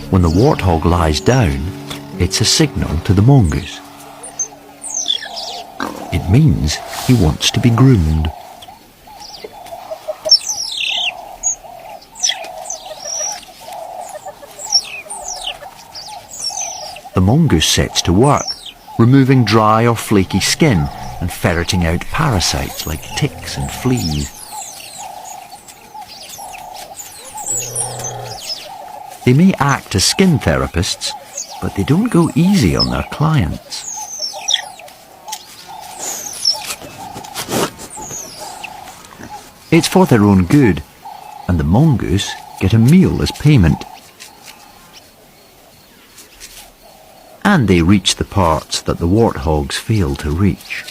When the warthog lies down, it's a signal to the mongoose. It means he wants to be groomed. The mongoose sets to work, removing dry or flaky skin and ferreting out parasites like ticks and fleas. They may act as skin therapists, but they don't go easy on their clients. It's for their own good, and the mongoose get a meal as payment. And they reach the parts that the warthogs fail to reach.